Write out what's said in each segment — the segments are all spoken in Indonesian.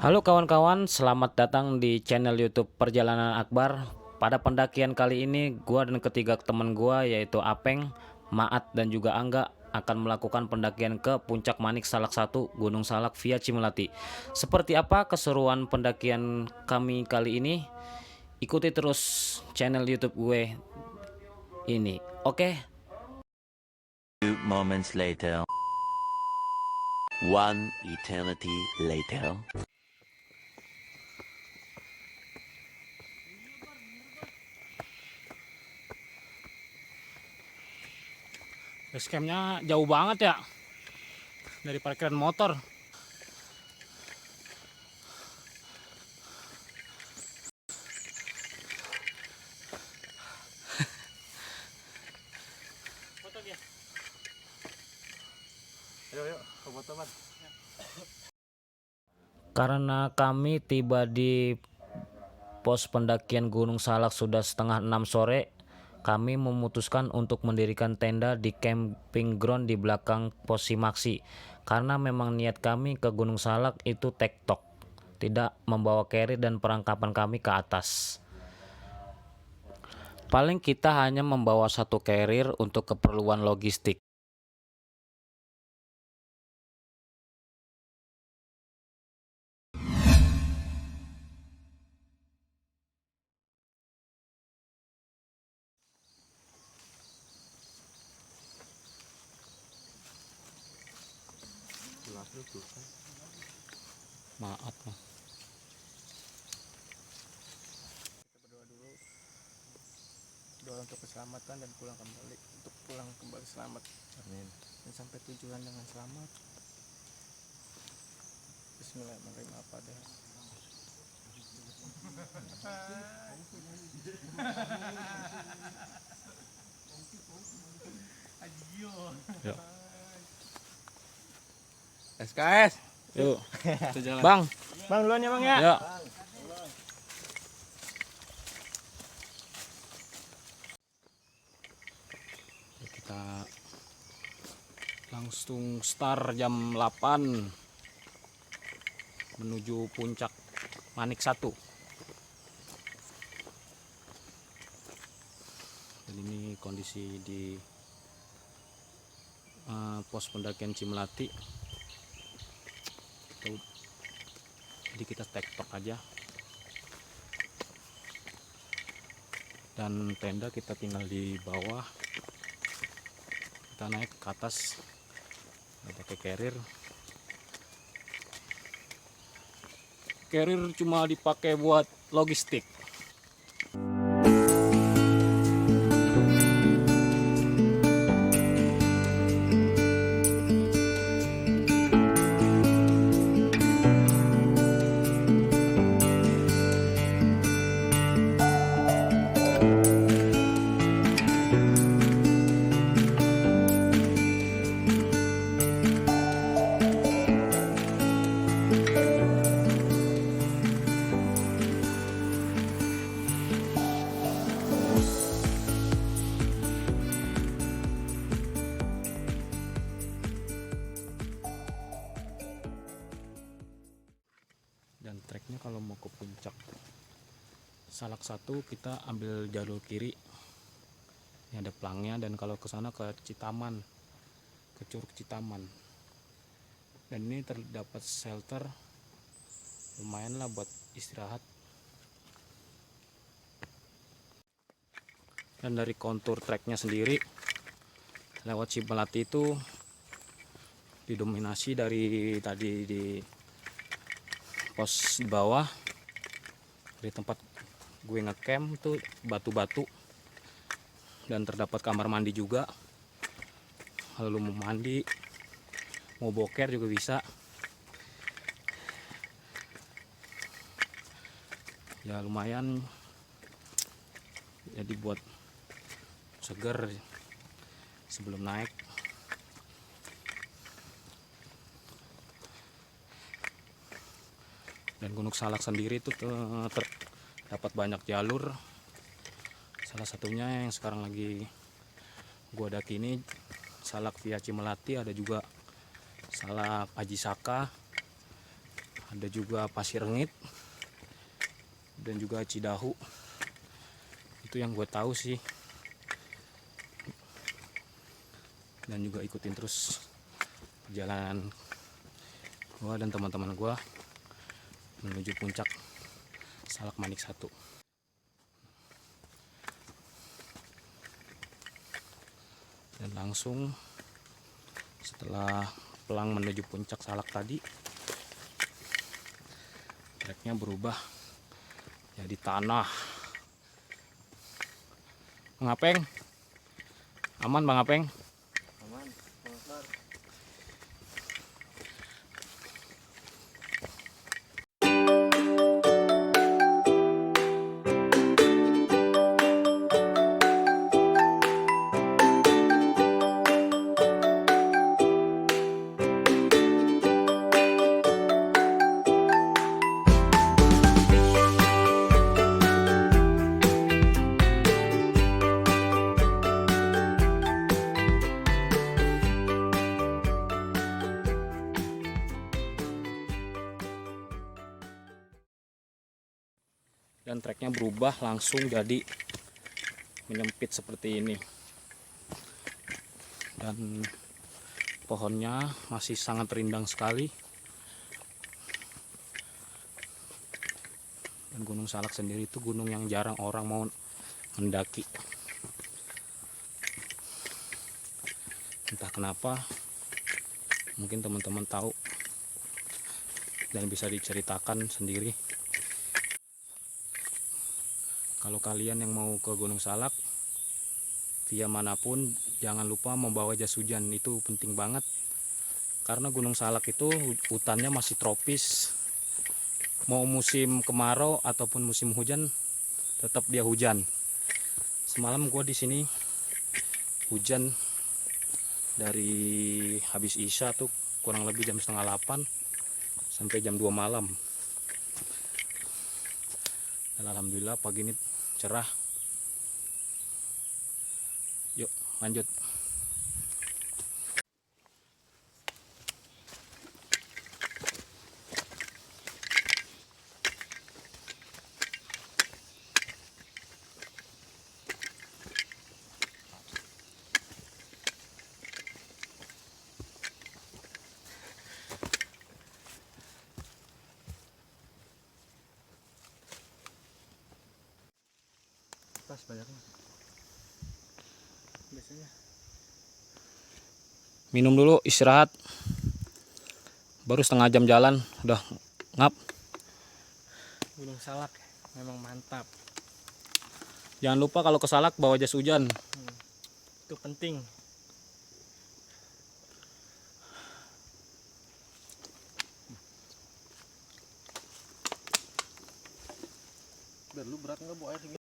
Halo kawan-kawan, selamat datang di channel YouTube Perjalanan Akbar. Pada pendakian kali ini, gua dan ketiga teman gua yaitu Apeng, Maat dan juga Angga akan melakukan pendakian ke Puncak Manik Salak 1, Gunung Salak via Cimelati. Seperti apa keseruan pendakian kami kali ini? Ikuti terus channel YouTube gue ini. Oke? Few moments later. One eternity later. Basecampnya jauh banget ya dari parkiran motor. Karena kami tiba di pos pendakian Gunung Salak sudah setengah 6 sore, kami memutuskan untuk mendirikan tenda di camping ground di belakang pos Simaksi. Karena memang niat kami ke Gunung Salak itu tektok, tidak membawa carrier dan perlengkapan kami ke atas. Paling kita hanya membawa satu carrier untuk keperluan logistik. Maaf. Doa untuk keselamatan dan pulang kembali selamat. Amin. Dan sampai tujuan dengan selamat. Bismillahirrahmanirrahim. Apa deh? Yuk. SKS. Yuk. Bang, Duluan ya Bang ya. ya. Kita langsung start jam 8 menuju Puncak Manik 1. Dan ini kondisi di pos pendakian Cimelati. Jadi kita tektok aja. Dan tenda kita tinggal di bawah. Kita naik ke atas nggak pakai carrier. Carrier cuma dipakai buat logistik. Dan treknya kalau mau ke Puncak Salak 1 kita ambil jalur kiri. Ini ada pelangnya, dan kalau ke sana ke Citaman, ke Curug Citaman. Dan ini terdapat shelter lumayan lah buat istirahat. Dan dari kontur treknya sendiri lewat Cimelati itu didominasi dari tadi di pos di bawah, di tempat gue ngecamp tuh batu-batu, dan terdapat kamar mandi juga. Kalau lu mau mandi, mau boker juga bisa. Ya lumayan, jadi buat seger sebelum naik. Dan Gunung Salak sendiri itu terdapat banyak jalur. Salah satunya yang sekarang lagi gua daki ini Salak via Cimelati, ada juga Salak Aji Saka, ada juga Pasir Rengit dan juga Cidahu. Itu yang gue tahu sih. Dan juga ikutin terus perjalanan gue dan teman-teman gue menuju puncak Salak Manik 1. Dan langsung setelah pelang menuju puncak Salak tadi, treknya berubah jadi tanah. Bang Apeng, aman Bang Apeng? Aman, Bang. Dan treknya berubah langsung jadi menyempit seperti ini, dan pohonnya masih sangat rindang sekali. Dan Gunung Salak sendiri itu gunung yang jarang orang mau mendaki, entah kenapa. Mungkin teman-teman tahu dan bisa diceritakan sendiri. Kalau kalian yang mau ke Gunung Salak via manapun, jangan lupa membawa jas hujan. Itu penting banget, karena Gunung Salak itu hutannya masih tropis. Mau musim kemarau ataupun musim hujan, tetap dia hujan. Semalam gue di sini hujan dari habis isya tuh, kurang lebih jam setengah 8 sampai jam 2 malam. Dan alhamdulillah pagi ini cerah. Yuk lanjut. Pas banyaknya. Biasanya Minum dulu, istirahat. Baru setengah jam jalan udah ngap. Gunung Salak memang mantap. Jangan lupa kalau ke Salak bawa jas hujan. Itu penting. Biar lu berat nggak bawa air segini?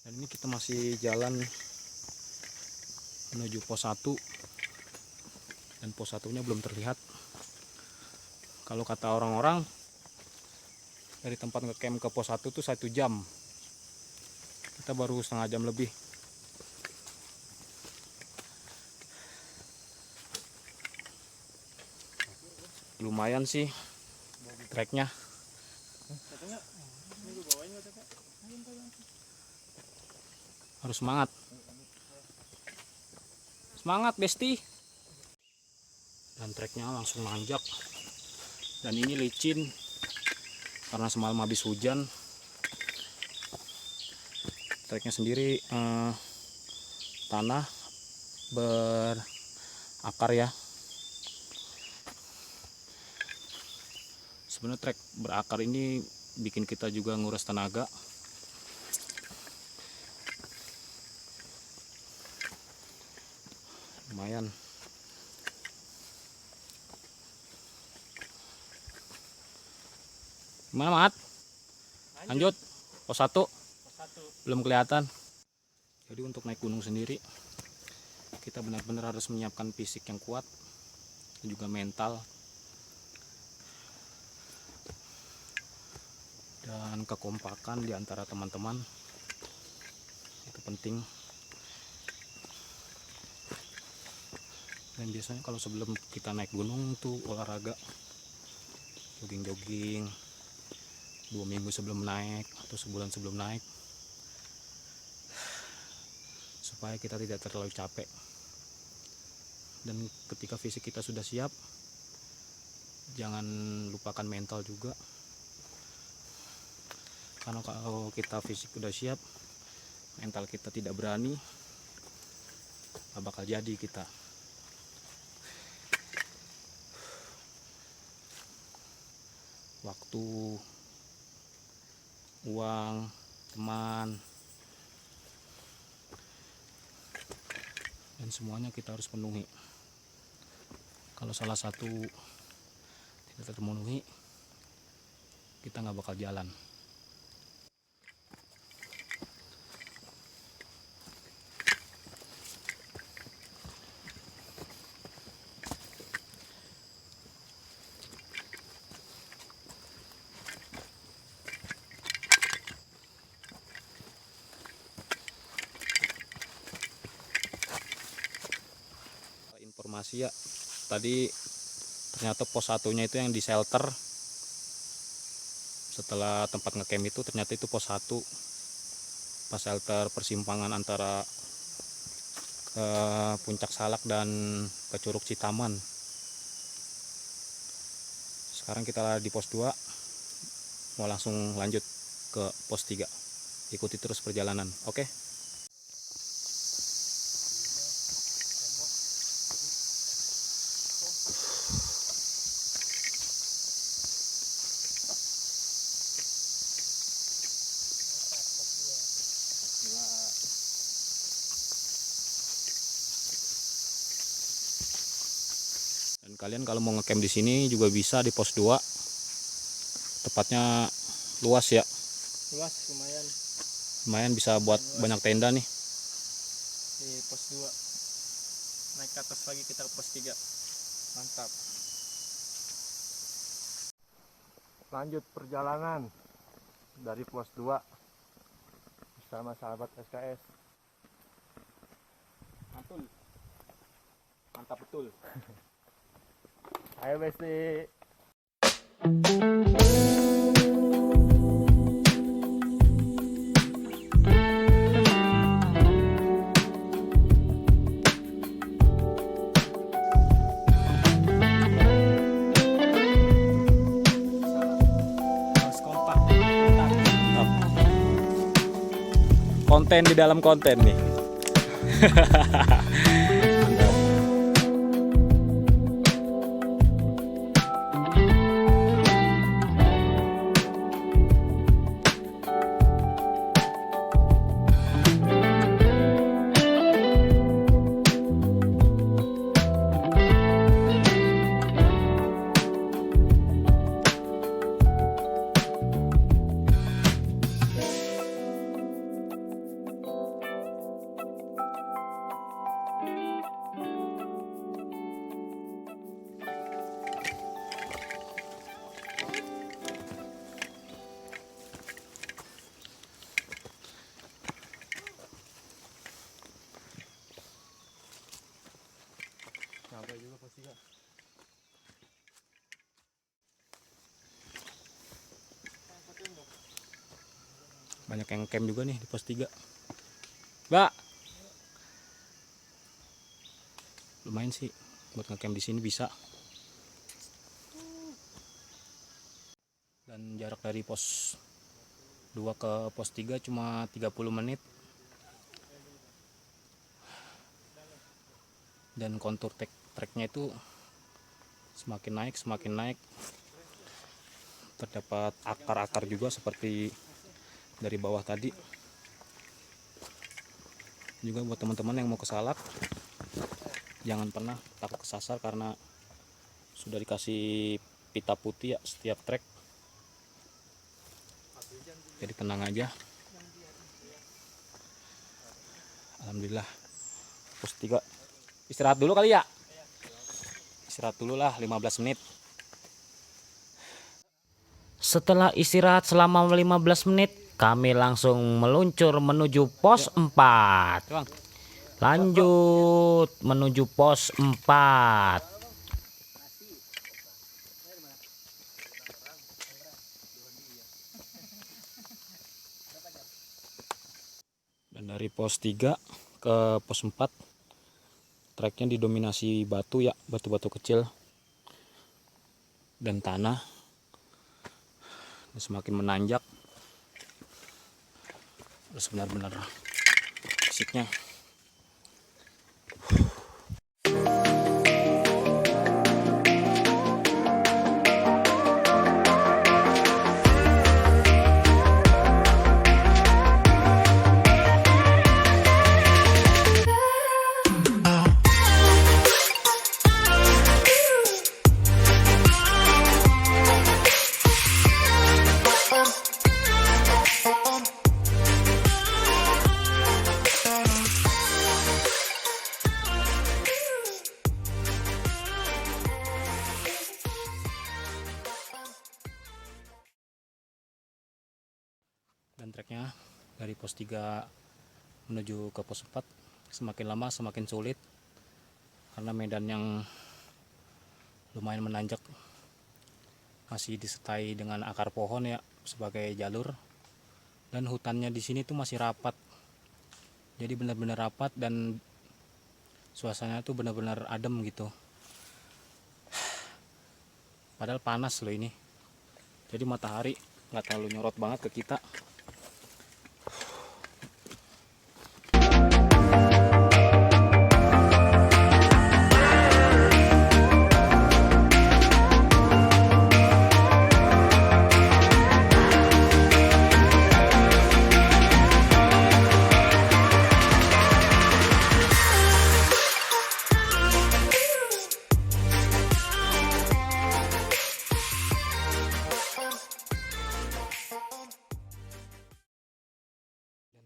Dan ini kita masih jalan menuju pos 1, dan pos 1-nya belum terlihat. Kalau kata orang-orang, dari tempat ngecamp ke pos 1 itu 1 jam. Kita baru setengah jam lebih. Lumayan sih treknya. Harus semangat. Semangat besti. Dan treknya langsung nanjak. Dan ini licin karena semalam habis hujan. Treknya sendiri tanah akar ya. Sebenarnya trek berakar ini bikin kita juga nguras tenaga. Lumayan. Gimana Mat? Lanjut. Pos 1 belum kelihatan. Jadi untuk naik gunung sendiri kita benar-benar harus menyiapkan fisik yang kuat dan juga mental dan kekompakan di antara teman-teman itu penting. Dan biasanya kalau sebelum kita naik gunung tuh olahraga, jogging-jogging 2 minggu sebelum naik atau sebulan sebelum naik, supaya kita tidak terlalu capek. Dan ketika fisik kita sudah siap, jangan lupakan mental juga, karena kalau kita fisik sudah siap, mental kita tidak berani, gak bakal jadi kita. Waktu, uang, teman, dan semuanya kita harus penuhi. Kalau salah satu tidak terpenuhi, kita nggak bakal jalan. Informasi ya, tadi ternyata pos satunya itu yang di shelter. Setelah tempat ngecamp itu ternyata itu pos 1, pas shelter persimpangan antara ke Puncak Salak dan ke Curug Citaman. Sekarang kita di pos 2, mau langsung lanjut ke pos 3. Ikuti terus perjalanan, oke? Dan kalian kalau mau ngecamp di sini juga bisa di pos 2. Tepatnya luas ya. Luas lumayan Lumayan bisa buat luas. banyak tenda nih. Di pos 2 naik ke atas lagi kita ke pos 3. Mantap. Lanjut perjalanan dari pos 2 bersama sahabat SKS. Mantul. Mantap betul. Ayo Besti. Harus kompak. Mantap. Konten di dalam konten nih. Sampai juga pos 3. Banyak yang camp juga nih di pos 3. Mbak. Lumayan sih buat ngecamp di sini bisa. Dan jarak dari pos 2 ke pos 3 cuma 30 menit. Dan kontur trek treknya itu semakin naik. Terdapat akar-akar juga seperti dari bawah tadi. Juga buat teman-teman yang mau ke Salak, jangan pernah takut kesasar karena sudah dikasih pita putih ya setiap trek. Jadi tenang aja. Alhamdulillah. Pos 3. Istirahat dulu kali ya. Istirahat dulu lah 15 menit. Setelah istirahat selama 15 menit, kami langsung meluncur menuju pos 4. Bang. Lanjut menuju pos 4. Dan dari pos 3 ke pos 4 treknya didominasi batu ya, batu-batu kecil dan tanah. Dan semakin menanjak, harus benar-benar fisiknya. Dan treknya dari pos 3 menuju ke pos 4 semakin lama semakin sulit karena medan yang lumayan menanjak, masih disertai dengan akar pohon ya sebagai jalur, dan hutannya di sini tuh masih rapat. Jadi benar-benar rapat dan suasananya tuh benar-benar adem gitu. Padahal panas loh ini. Jadi matahari nggak terlalu nyorot banget ke kita.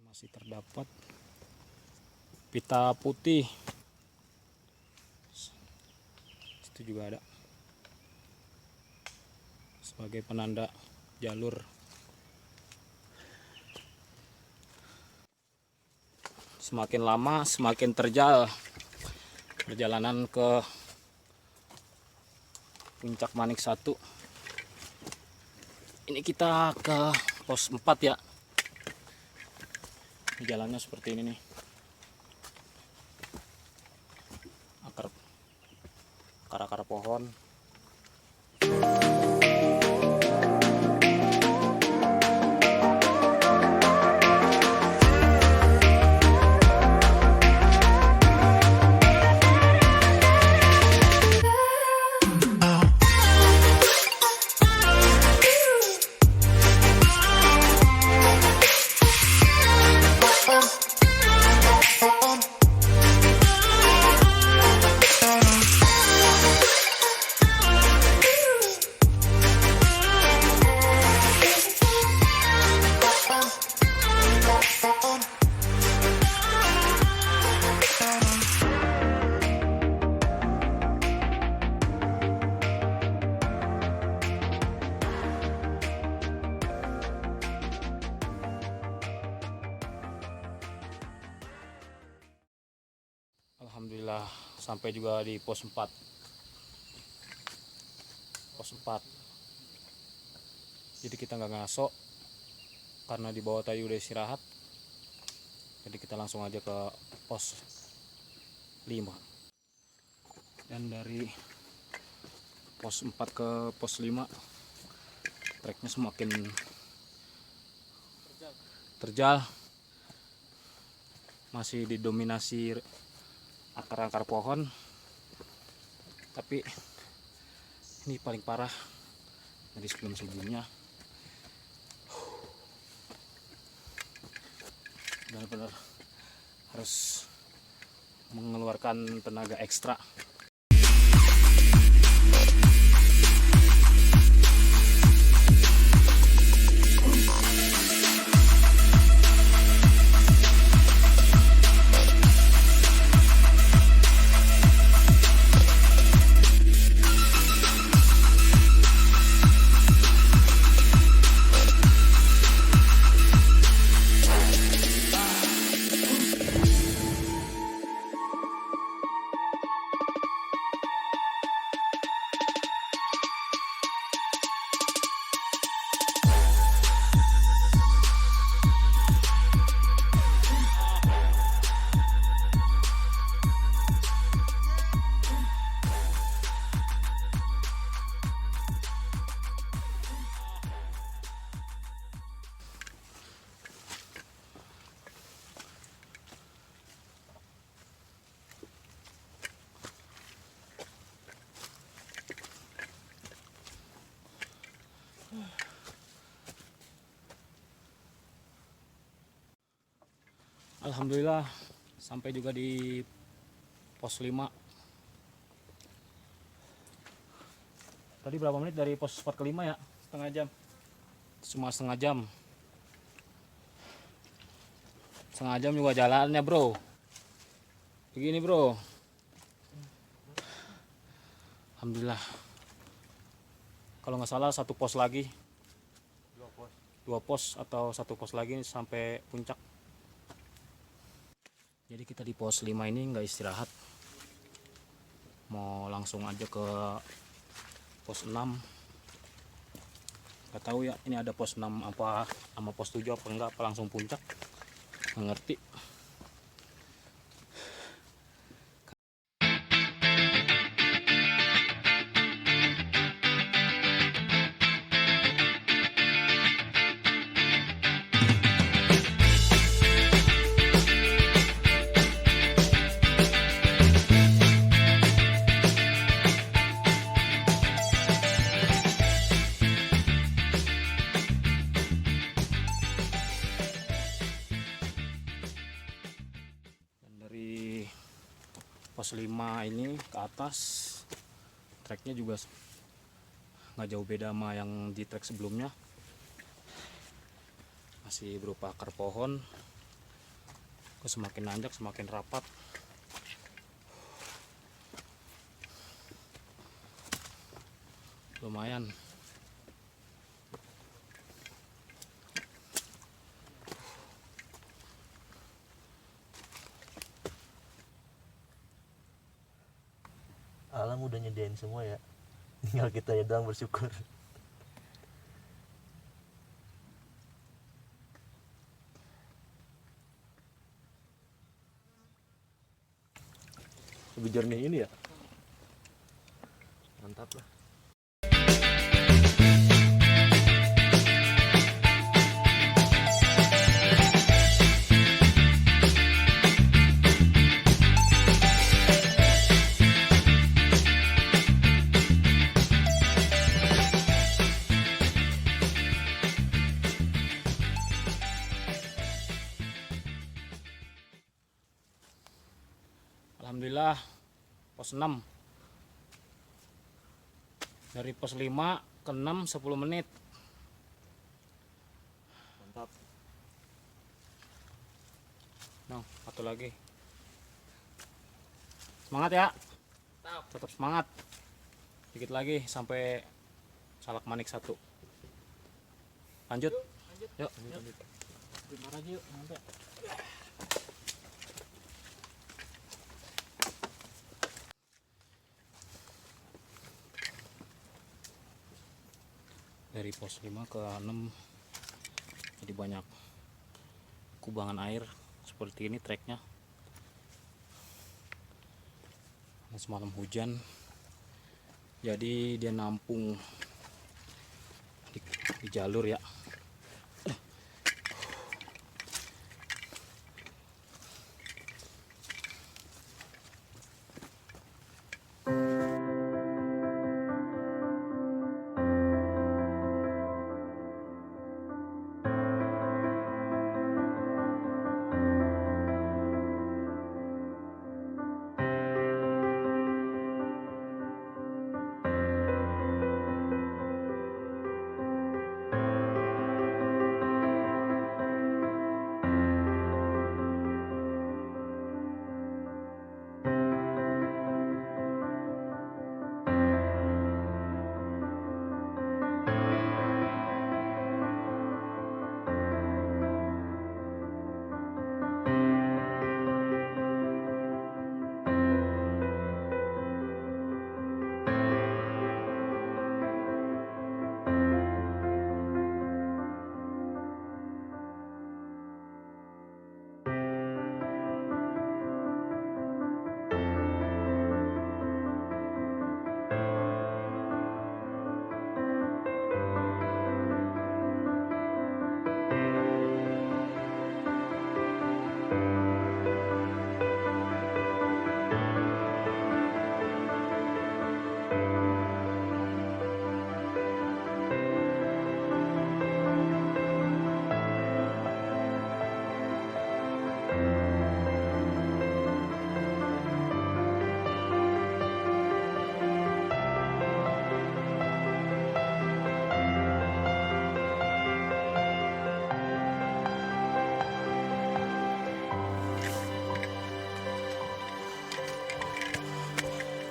Masih terdapat pita putih, itu juga ada sebagai penanda jalur. Semakin lama semakin terjal perjalanan ke Puncak Manik 1. Ini kita ke pos 4 ya. Jalannya seperti ini nih, akar-akar pohon. Alhamdulillah sampai juga di pos 4. Pos 4. Jadi kita nggak ngasok karena di bawah tadi udah istirahat. Jadi kita langsung aja ke pos 5. Dan dari pos 4 ke pos 5 treknya semakin terjal, masih didominasi akar-akar pohon. Tapi ini paling parah dari sebelum-sebelumnya. Benar-benar harus mengeluarkan tenaga ekstra. Alhamdulillah sampai juga di pos 5. Tadi berapa menit dari pos spot kelima ya? Setengah jam. Cuma setengah jam. Setengah jam juga jalannya bro. Begini bro. Alhamdulillah. Kalau nggak salah satu pos lagi. Dua pos atau satu pos lagi sampai puncak. Jadi kita di pos 5 ini nggak istirahat, mau langsung aja ke pos 6. Nggak tahu ya ini ada pos 6 apa sama pos 7 apa enggak, apa langsung puncak, nggak ngerti. Dari pos 5 ini ke atas treknya juga nggak jauh beda sama yang di trek sebelumnya, masih berupa akar pohon. Semakin nanjak semakin rapat. Lumayan. Alam udah nyediain semua ya, tinggal kita ya doang bersyukur. Lebih jernih ini ya, mantap lah. Alhamdulillah pos 6. Dari pos 5 ke 6 10 menit. Mantap. Nah, satu lagi. Semangat ya. Tetap semangat. Dikit lagi sampai Salak Manik 1. Lanjut. Yuk. Bentar aja yuk, sampai. Dari pos 5 ke 6 jadi banyak kubangan air seperti ini treknya. Semalam hujan jadi dia nampung di jalur ya.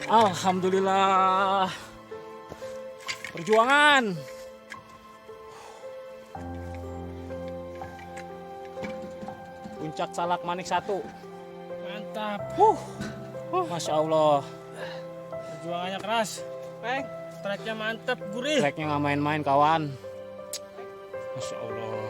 Alhamdulillah. Perjuangan. Puncak Salak Manik 1. Mantap. Masya Allah. Perjuangannya keras. Peng, treknya mantap, gurih. Treknya nggak main-main kawan. Masya Allah.